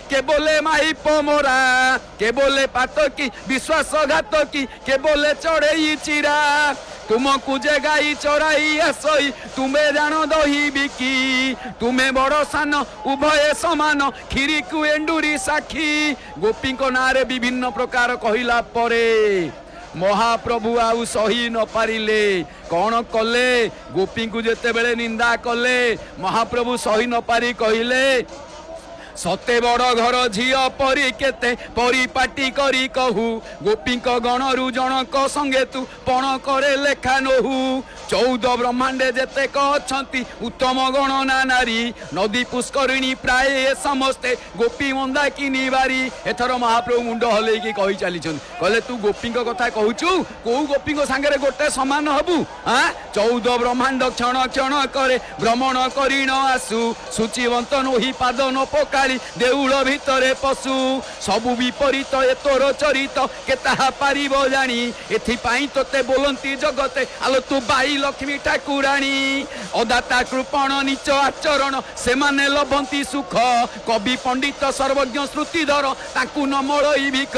के बोले माइप मोरा के बोले पातकी विश्वासघातकी के बोले चढ़ई चिरा तुमको जे गाई चराई आसई तुम्हें जान दही बिकी तुम्हें बड़ सान उभय समान खीरी को एंडुरी साखी गोपी ना विभिन्न प्रकार कहला परे महाप्रभु आउ सही न पारिले कौन कले गोपी को जेते बेले निंदा कले महाप्रभु सही न पारी कहिले सते बड़ घर झील परी केते परिपाटी करी कहू गोपी गणरु जनक संगे तू पण करे लेखा नहू 14 ब्रह्मांडे जेते कहती उत्तम गणना नारी नदी पुष्करिणी प्राय समस्ते गोपी मंदा कि निवारी एथर महाप्रभु मुंड हल कही चली कहले तू गोपी कथा कहूचु कौ गोपी सांगे गोटे समान हबू हाँ 14 ब्रह्मांड क्षण क्षण करे भ्रमण करी न आसू सूचीवंत नोही पाद न पका देउल भितरे पशु सबु विपरीत ए तोर चरित के ताहा पारिब जानी एथिपाई तोते बोलंती जगते आलो तू बाई लक्ष्मी ठाकुराणी अदाता कृपण नीच आचरण से माने लभंती सुख कवि पंडित सर्वज्ञ श्रुतिधर ताकू न मड़ई भिख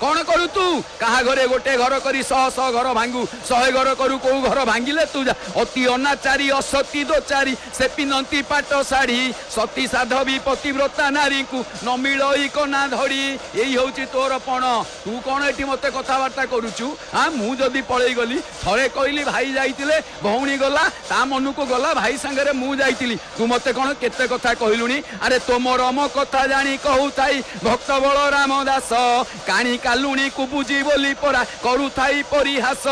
कौन करू तू कहा घरे गोटे घर करी 100 घर भांगू 100 घर करू को घर भांगिले तू जा अति अनाचारी असती दोचारी से पिनंती पाट शाढ़ी सती साधवी पतिव्रता नारी को न मिलई कना धरी यही हूँ तोर पण तू कौन ये मत कथबार्ता करुचु हाँ मुझे पलि गली थे कहली भाई जाइए भौणी गला ता मन को गला भाई सांगे मुझे तू मत कौन केते कथा कहलुनी अरे तुम रम कथा जानी कहू थाई भक्त बल राम दास काणी कालुणी को बुझी बोली परा करू थाई परिहास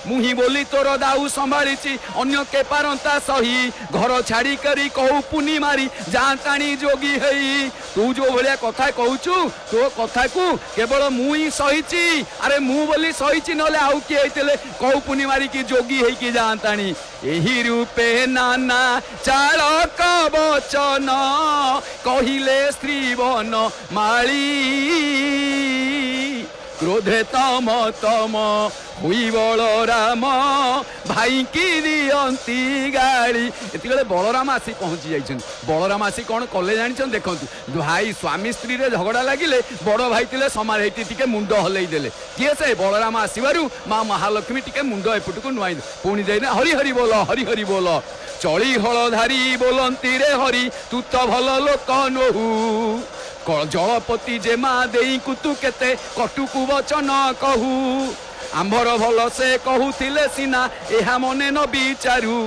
मुही बोली तोर दाऊ संभाली अन्य के पारंता सही घर छाड़ी करी कहू पुनी मारी जाताणी जोगी है तू जो भाया कथा कहूचु तो कथा को केवल मुई सहीची अरे मु बोली सहीची नले आउ किए होइतले कहू पुनी मारी की जोगी है कि जानतानी एही रूपे नाना चालक वचन कहिले स्त्री वन माली क्रोधे तम तम हुई बलराम भाई की दियंती गाड़ी ये बलराम आसी पहुंची जाइछन बलराम आसी कौन कले जान देखु भाई स्वामी स्त्री रे झगड़ा लगिले बड़ भाई थे समार टी मुंड हल्ई देले किए से बलराम आसबारू माँ महालक्ष्मी टी मुंड एपट को नुआई पुणी जाइना हरि हरि बोल चली हलधारी बोलती रे हरि तू तो भल लोक नहू जलपति जे माँ देई कुतु केते कटुकु वचन कहू आंबर भल से कहूथिले सिना एहा मने न विचारू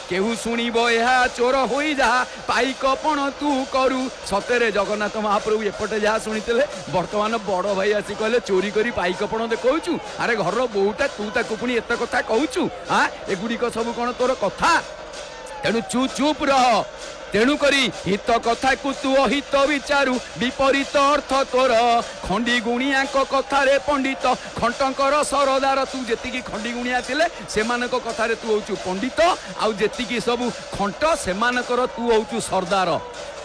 केहू शुणिब एहा चोर होई जा पाइकपण तू करू सतेरे जगन्नाथ महाप्रभु एपटे जहाँ शुणीते वर्तमान बड़ भाई आसी कहले चोरी करी पाइकपण देखौचु अरे घर बोहूटा तू ताकू पुणी एत कथा कहूचु हाँ एगुड़िक सब कौन तोर कथा तेणु चुप रह तेणु करी हित कथा को तू अहित विचारू विपरीत अर्थ तोर खंडी गुणिया कथारे पंडित खंटकर सरदार तू जी खंडी गुणिया थिले सेमानक कथारे तू होचु पंडित आउ जेतिकी सबु खंट सेमानकर तू होचु सरदार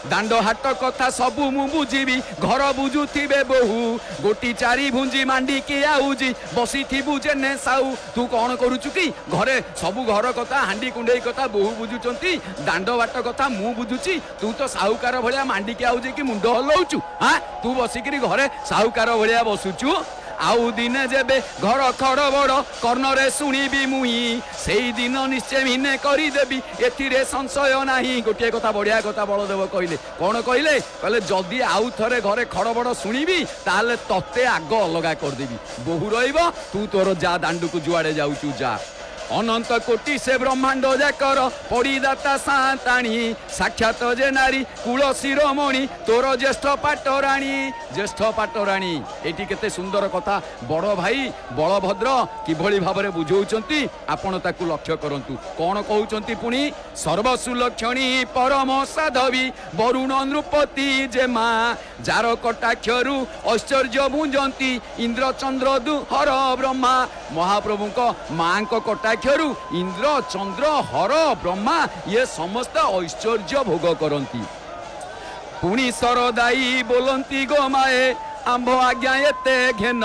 दांड हाट कथा सबू मु बुझीबी घर बुझुथिबे बहु गोटी चारी भुंजी मांडी के आउजी बसी थिबु जेने साउ तू कौन करूचु कि घरे सबू घर कथा हांडी कुंडई कथा बहु बुझुचंती दांड बाट कथा मु बुझुची तू तो साहुकार भलिया मांडी के आउजी कि मुंड हलौचु हाँ तू बसिकरी घरे साहुकार भलिया बसुचु आउ दिने जेबे घर खड़ बड़ कर्णरे शुणिबी मुई से दिन निश्चय भिन्ने करदेवी एथिरे संशय नाही गोटे कथा बढ़िया कथा बलदेव कहले कौन कहले कहले जदि आउ थरे घरे खड़ बड़ शुणिबी ताले तते आग अलगा करदेवी बहु रहिब तू तोर जा दांडू को जुआड़े जाउचु जा अनंत कोटि से ब्रह्मांड जाकर पड़ीदाता साताणी साक्षात जे नारी कुल शिरोमणि तोर ज्येष्ठ पाटराणी एटी केते सुंदर कथा बड़ भाई बलभद्र किभली भाबरे बुझौचंती आपण ताकू लक्ष्य करंतु कौन कहउचंती पुणी सर्वसुलक्षणी परम साधवी वरुण नृपति जे माँ जार कटाक्षरु ऐश्वर्य भुंजंती इंद्र चंद्र दुहर ब्रह्मा महाप्रभु माँ कटा इंद्र चंद्र हर ब्रह्मा ये समस्त ऐश्वर्य भोग करती पुणी सरदाई बोलती गो माए आंभ आज्ञा एते घेन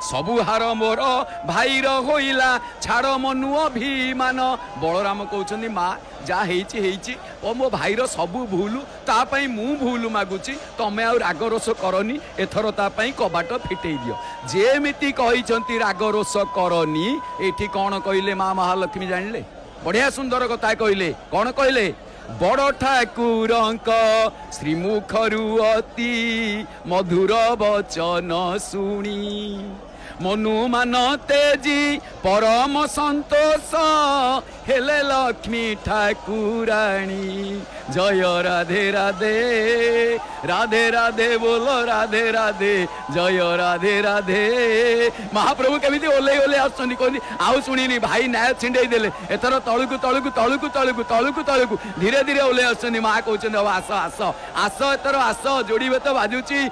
सबु हार मोर भाईर होइला छाड़ मनु अभिमान बलराम कहउछन्ती माँ जा हेइची ओ मो भाईर सबु भूलु तापाई मु भूलु मागुची तमे आ राग रोष करनी एथर तापाई कबाट फिटेई दियो जेमिति कहिछन्ती राग रोष करनी एठी कोन कहिले माँ महालक्ष्मी जानिले बढ़िया सुंदर कथा कहले कौन कहले बड़ ठाकुर श्रीमुखरु अति मधुर वचन शुणी मनु मान तेजी परम संतोष हेले लक्ष्मी ठाकुराणी जय राधे राधे राधे राधे बोलो राधे राधे जय राधे राधे महाप्रभु केमिति ओले ओले आसुनी कहनी आउ सुनिनी भाई न्याय छिंडे देले एथर तळुकु तळुकु तळुकु तळुकु तळुकु तळुकु धीरे धीरे ओले आसुनी माँ कहउछन आस आस आस एथर आस जोड़ी बेत बाजुची